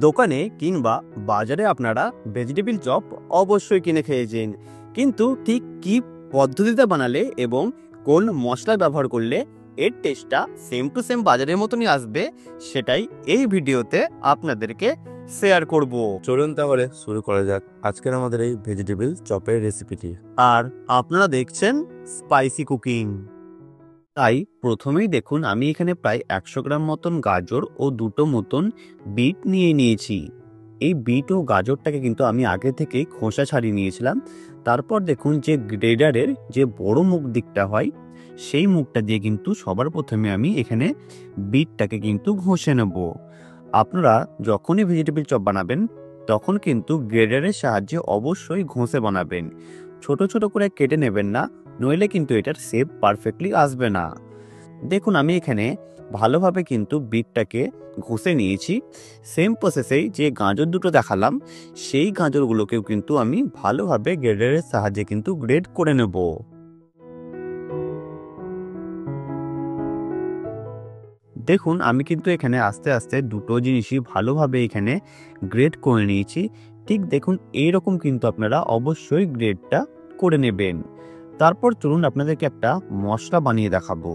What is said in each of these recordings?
দোকানে কিংবা বাজারে আপনারা ভেজিটেবিল চপ অবশ্যই কিনে খেয়েছেন, কিন্তু ঠিক কী পদ্ধতিতে বানালে এবং কোন মশলা ব্যবহার করলে এর টেস্টটা সেম টু সেম বাজারের মতনই আসবে, সেটাই এই ভিডিওতে আপনাদেরকে শেয়ার করব। চলুন তাহলে শুরু করা যাক আজকের আমাদের এই ভেজিটেবল চপের রেসিপিটি। আর আপনারা দেখছেন স্পাইসি কুকিং। তাই প্রথমেই দেখুন, আমি এখানে প্রায় 100 গ্রাম মতন গাজর ও দুটো মতন বিট নিয়ে নিয়েছি। এই বিট ও গাজরটাকে কিন্তু আমি আগে থেকেই খোসা ছাড়িয়ে নিয়েছিলাম। তারপর দেখুন, যে গ্রেডারের যে বড় মুখ দিকটা হয়, সেই মুখটা দিয়ে কিন্তু সবার প্রথমে আমি এখানে বিটটাকে কিন্তু ঘষে নেব। আপনারা যখনই ভেজিটেবল চপ বানাবেন তখন কিন্তু গ্রেডারের সাহায্যে অবশ্যই ঘষে বানাবেন। ছোট ছোট করে কেটে নেবেন না, নইলে কিন্তু এটার শেপ পারফেক্টলি আসবে না। দেখুন, আমি এখানে ভালোভাবে কিন্তু বিটটাকে ঘষে নিয়েছি। সেম প্রসেসেই যে গাজর দুটো দেখালাম, সেই গাজরগুলোকেও কিন্তু আমি ভালোভাবে গ্রেডারের সাহায্যে কিন্তু গ্রেড করে নেব। দেখুন, আমি কিন্তু এখানে আস্তে আস্তে দুটো জিনিসই ভালোভাবে এখানে গ্রেড করে নিয়েছি। ঠিক দেখুন, এইরকম কিন্তু আপনারা অবশ্যই গ্রেডটা করে নেবেন। তারপর চলুন আপনাদেরকে একটা মশলা বানিয়ে দেখাবো।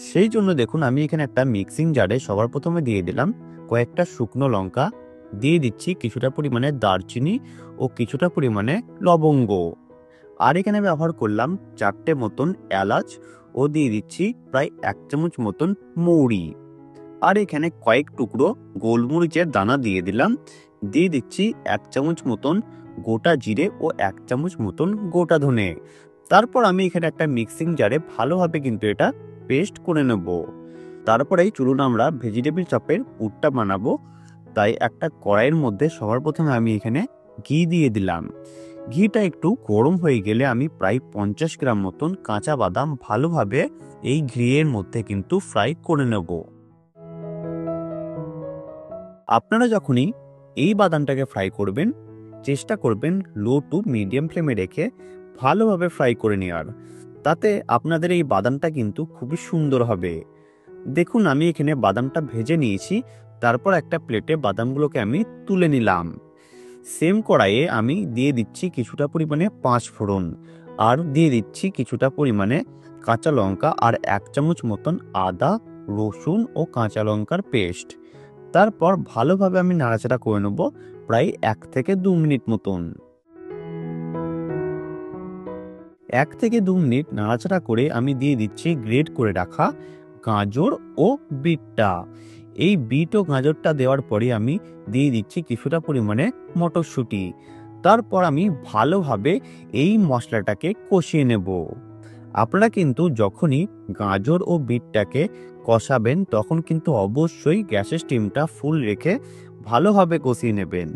সেই জন্য দেখুন, আমি এখানে একটা মিক্সিং জারে সবার প্রথমে দিয়ে দিলাম কয়েকটা শুকনো লঙ্কা, দিয়ে দিচ্ছি কিছুটা পরিমাণে দারচিনি ও কিছুটা পরিমাণে লবঙ্গ। আর এখানে ব্যবহার করলাম 4টে মতন এলাচ ও দিয়ে দিচ্ছি প্রায় 1 চামচ মতন মৌরি। আর এখানে কয়েক টুকরো গোলমরিচের দানা দিয়ে দিলাম। দিয়ে দিচ্ছি 1 চামচ মতন গোটা জিরে ও 1 চামচ মতন গোটা ধনে। তারপর আমি এখানে একটা মিক্সিং জারে ভালোভাবে কিন্তু এটা পেস্ট করে নেব। তারপরেই চলুন আমরা ভেজিটেবল চপের পুরটা বানাবো। তাই একটা কড়াইয়ের মধ্যে সবার প্রথমে আমি এখানে ঘি দিয়ে দিলাম। ঘিটা একটু গরম হয়ে গেলে আমি প্রায় 50 গ্রাম মতন কাঁচা বাদাম ভালোভাবে এই ঘিয়ের মধ্যে কিন্তু ফ্রাই করে নেব। আপনারা যখনই এই বাদামটাকে ফ্রাই করবেন, চেষ্টা করবেন লো টু মিডিয়াম ফ্লেমে রেখে ভালোভাবে ফ্রাই করে নেওয়ার। তাতে আপনাদের এই বাদামটা কিন্তু খুবই সুন্দর হবে। দেখুন, আমি এখানে বাদামটা ভেজে নিয়েছি। তারপর একটা প্লেটে বাদামগুলোকে আমি তুলে নিলাম। সেম কড়াইয়ে আমি দিয়ে দিচ্ছি কিছুটা পরিমাণে 5 ফোড়ন, আর দিয়ে দিচ্ছি কিছুটা পরিমাণে কাঁচা লঙ্কা আর 1 চামচ মতন আদা, রসুন ও কাঁচা লঙ্কার পেস্ট। তারপর ভালোভাবে আমি নাড়াচাড়া করে নেব প্রায় 1 থেকে 2 মিনিট মতন। 1 থেকে 2 মিনিট নাড়াচাড়া করে আমি দিয়ে দিচ্ছি গ্রেট করে রাখা গাজর ও বিটটা। এই বিট ও গাজরটা দেওয়ার পরে আমি দিয়ে দিচ্ছি কিছুটা পরিমাণে মটরশুঁটি। তারপর আমি ভালোভাবে এই মশলাটাকে কষিয়ে নেব। আপনারা কিন্তু যখনই গাজর ও বিটটাকে কষাবেন তখন কিন্তু অবশ্যই গ্যাসের স্টিমটা ফুল রেখে ভালোভাবে কষিয়ে নেবেন।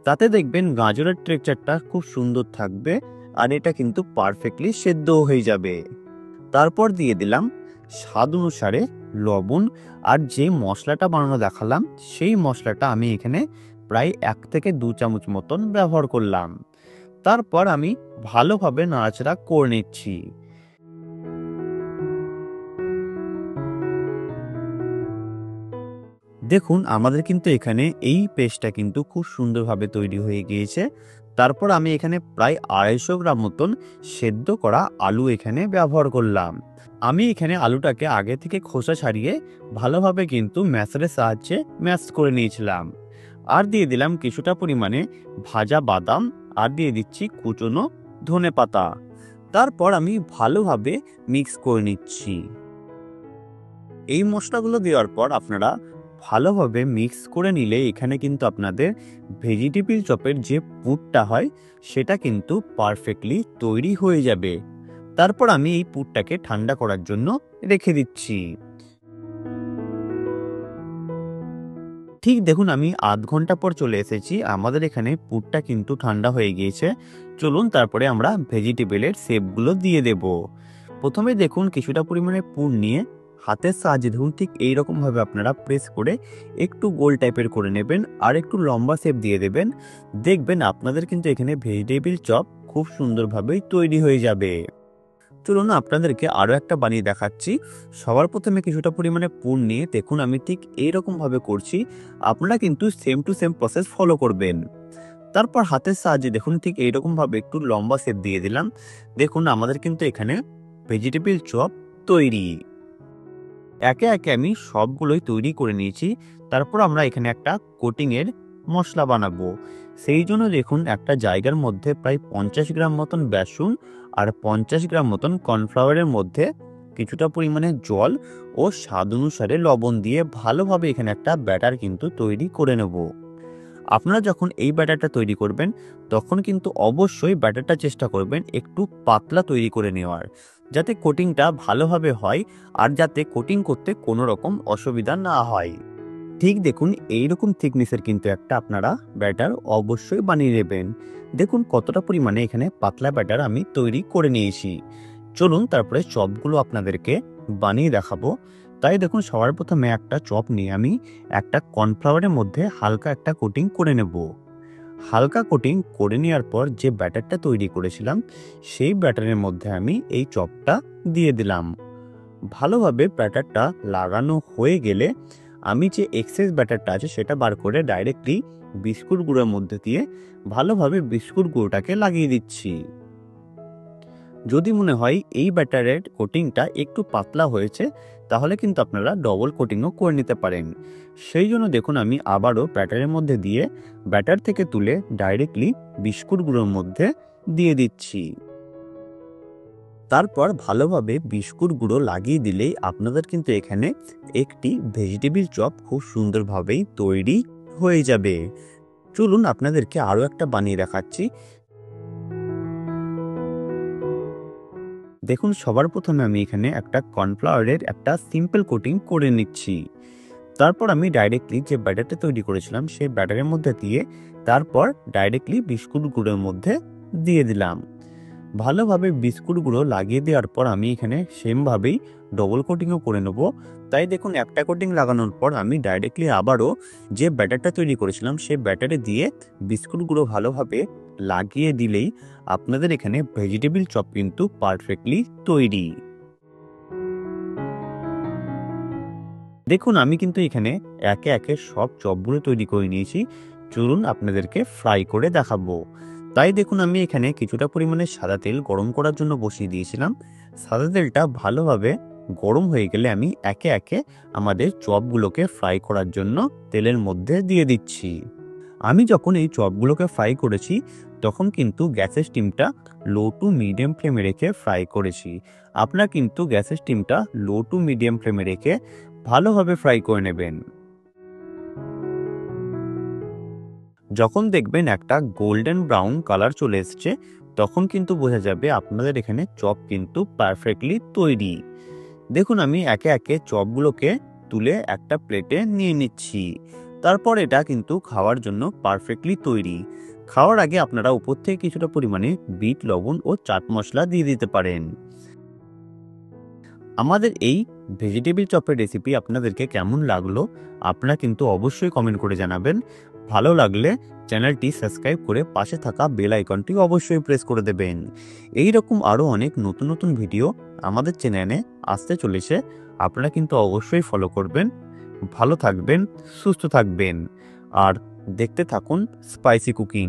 তাতে দেখবেন গাজরের টেক্সচারটা খুব সুন্দর থাকবে, আর এটা কিন্তু পারফেক্টলি সেদ্ধও হয়ে যাবে। তারপর দিয়ে দিলাম স্বাদ অনুসারে লবণ, আর যে মশলাটা বানানো দেখালাম সেই মশলাটা আমি এখানে প্রায় 1 থেকে 2 চামচ মতন ব্যবহার করলাম। তারপর আমি ভালোভাবে নাড়াচাড়া করে নিচ্ছি। দেখুন, আমাদের কিন্তু এখানে এই পেস্টটা কিন্তু খুব সুন্দরভাবে তৈরি হয়ে গিয়েছে। তারপর আমি এখানে প্রায় 250 গ্রাম মতন সেদ্ধ করা আলু এখানে ব্যবহার করলাম। আমি এখানে আলুটাকে আগে থেকে খোসা ছাড়িয়ে ভালোভাবে কিন্তু ম্যাশারের সাহায্যে ম্যাশ করে নিয়েছিলাম। আর দিয়ে দিলাম কিছুটা পরিমাণে ভাজা বাদাম, আর দিয়ে দিচ্ছি কুচনো ধনেপাতা। তারপর আমি ভালোভাবে মিক্স করে নিচ্ছি। এই মশলাগুলো দেওয়ার পর আপনারা ভালোভাবে মিক্স করে নিলে এখানে কিন্তু আপনাদের ভেজিটেবল চপের যে পুরটা হয় সেটা কিন্তু পারফেক্টলি তৈরি হয়ে যাবে। তারপর আমি এই পুরটাকে ঠান্ডা করার জন্য রেখে দিচ্ছি। ঠিক দেখুন, আমি আধ ঘন্টা পর চলে এসেছি। আমাদের এখানে পুরটা কিন্তু ঠান্ডা হয়ে গিয়েছে। চলুন তারপরে আমরা ভেজিটেবলের শেপগুলো দিয়ে দেব। প্রথমে দেখুন, কিছুটা পরিমাণে পুর নিয়ে হাতের সাহায্যে দেখুন ঠিক এইরকমভাবে আপনারা প্রেস করে একটু গোল টাইপের করে নেবেন, আর একটু লম্বা শেপ দিয়ে দেবেন। দেখবেন আপনাদের কিন্তু এখানে ভেজিটেবল চপ খুব সুন্দরভাবেই তৈরি হয়ে যাবে। চলুন আপনাদেরকে আরও একটা বানিয়ে দেখাচ্ছি। সবার প্রথমে কিছুটা পরিমাণে পুর নিয়ে দেখুন আমি ঠিক এইরকমভাবে করছি। আপনারা কিন্তু same to same process follow করবেন। তারপর হাতের সাহায্যে দেখুন ঠিক এইরকমভাবে একটু লম্বা শেপ দিয়ে দিলাম। দেখুন আমাদের কিন্তু এখানে ভেজিটেবিল চপ তৈরি। একে একে আমি সবগুলোই তৈরি করে নিয়েছি। তারপর আমরা এখানে একটা কোটিংয়ের মশলা বানাবো। সেই জন্য দেখুন একটা জায়গার মধ্যে প্রায় 50 গ্রাম মতন বেসন আর 50 গ্রাম মতন কর্নফ্লাওয়ারের মধ্যে কিছুটা পরিমাণে জল ও স্বাদ অনুসারে লবণ দিয়ে ভালোভাবে এখানে একটা ব্যাটার কিন্তু তৈরি করে নেব। আপনারা যখন এই ব্যাটারটা তৈরি করবেন তখন কিন্তু অবশ্যই ব্যাটারটা চেষ্টা করবেন একটু পাতলা তৈরি করে নেওয়ার, যাতে কোটিংটা ভালোভাবে হয় আর যাতে কোটিং করতে কোনো রকম অসুবিধা না হয়। ঠিক দেখুন এইরকম থিকনেসের কিন্তু একটা আপনারা ব্যাটার অবশ্যই বানিয়ে নেবেন। দেখুন কতটা পরিমাণে এখানে পাতলা ব্যাটার আমি তৈরি করে নিয়েছি। চলুন তারপরে চপগুলো আপনাদেরকে বানিয়ে দেখাবো। তাই দেখুন সবার প্রথমে একটা চপ নিয়ে আমি একটা কর্নফ্লাওয়ারের মধ্যে হালকা একটা কোটিং করে নেব। হালকা কোটিং করে নেওয়ার পর যে ব্যাটারটা তৈরি করেছিলাম সেই ব্যাটারের মধ্যে আমি এই চপটা দিয়ে দিলাম। ভালোভাবে ব্যাটারটা লাগানো হয়ে গেলে আমি যে এক্সেস ব্যাটারটা আছে সেটা বার করে ডাইরেক্টলি বিস্কুট গুঁড়োর মধ্যে দিয়ে ভালোভাবে বিস্কুট গুঁড়োটাকে লাগিয়ে দিচ্ছি। যদি মনে হয় এই ব্যাটারের কোটিংটা একটু পাতলা হয়েছে তাহলে কিন্তু আপনারা ডবল কোটিংও করে নিতে পারেন। সেই জন্য দেখুন আমি আবারও ব্যাটারের মধ্যে দিয়ে ব্যাটার থেকে তুলে ডাইরেক্টলি বিস্কুট গুঁড়োর মধ্যে দিয়ে দিচ্ছি। তারপর ভালোভাবে বিস্কুট গুঁড়ো লাগিয়ে দিলেই আপনাদের কিন্তু এখানে একটি ভেজিটেবিল চপ খুব সুন্দরভাবেই তৈরি হয়ে যাবে। চলুন আপনাদেরকে আরও একটা বানিয়ে দেখাচ্ছি। দেখুন সবার প্রথমে আমি এখানে একটা কর্নফ্লাওয়ারের একটা সিম্পল কোটিং করে নিচ্ছি। তারপর আমি ডাইরেক্টলি যে ব্যাটারটা তৈরি করেছিলাম সেই ব্যাটারের মধ্যে দিয়ে তারপর ডাইরেক্টলি বিস্কুট গুঁড়োর মধ্যে দিয়ে দিলাম। ভালোভাবে বিস্কুট গুঁড়ো লাগিয়ে দেওয়ার পর আমি এখানে সেমভাবেই ডবল কোটিংও করে নেব। তাই দেখুন একটা কোটিং লাগানোর পর আমি ডাইরেক্টলি আবারও যে ব্যাটারটা তৈরি করেছিলাম সেই ব্যাটারে দিয়ে বিস্কুট গুঁড়ো ভালোভাবে লাগিয়ে দিলেই আপনাদের এখানে ভেজিটেবিল চপ কিন্তু পারফেক্টলি তৈরি। দেখুন আমি কিন্তু এখানে একে একে সব চপগুলো তৈরি করে নিয়েছি। চলুন আপনাদেরকে ফ্রাই করে দেখাবো। তাই দেখুন আমি এখানে কিছুটা পরিমাণে সাদা তেল গরম করার জন্য বসিয়ে দিয়েছিলাম। সাদা তেলটা ভালোভাবে গরম হয়ে গেলে আমি একে একে আমাদের চপগুলোকে ফ্রাই করার জন্য তেলের মধ্যে দিয়ে দিচ্ছি। আমি যখন এই চপগুলোকে ফ্রাই করেছি তখন কিন্তু গ্যাসের স্টিমটা লো টু মিডিয়াম ফ্লেমে রেখে ফ্রাই করেছি। আপনারা কিন্তু গ্যাসের স্টিমটা লো টু মিডিয়াম ফ্লেমে রেখে ভালোভাবে ফ্রাই করে নেবেন। যখন দেখবেন একটা গোল্ডেন ব্রাউন কালার চলে এসছে তখন কিন্তু বোঝা যাবে আপনাদের এখানে চপ কিন্তু পারফেক্টলি তৈরি। দেখুন আমি একে একে চপগুলোকে তুলে একটা প্লেটে নিয়ে নিচ্ছি। তারপর এটা কিন্তু খাওয়ার জন্য পারফেক্টলি তৈরি। খাওয়ার আগে আপনারা উপর থেকে কিছুটা পরিমাণে বিট লবণ ও চাট মশলা দিয়ে দিতে পারেন। আমাদের এই ভেজিটেবিল চপের রেসিপি আপনাদেরকে কেমন লাগলো আপনারা কিন্তু অবশ্যই কমেন্ট করে জানাবেন। ভালো লাগলে চ্যানেলটি সাবস্ক্রাইব করে পাশে থাকা বেল আইকনটি অবশ্যই প্রেস করে দেবেন। এই রকম আরও অনেক নতুন নতুন ভিডিও আমাদের চ্যানেলে আসতে চলেছে, আপনারা কিন্তু অবশ্যই ফলো করবেন। ভালো থাকবেন, সুস্থ থাকবেন আর দেখতে থাকুন স্পাইসি কুকিং।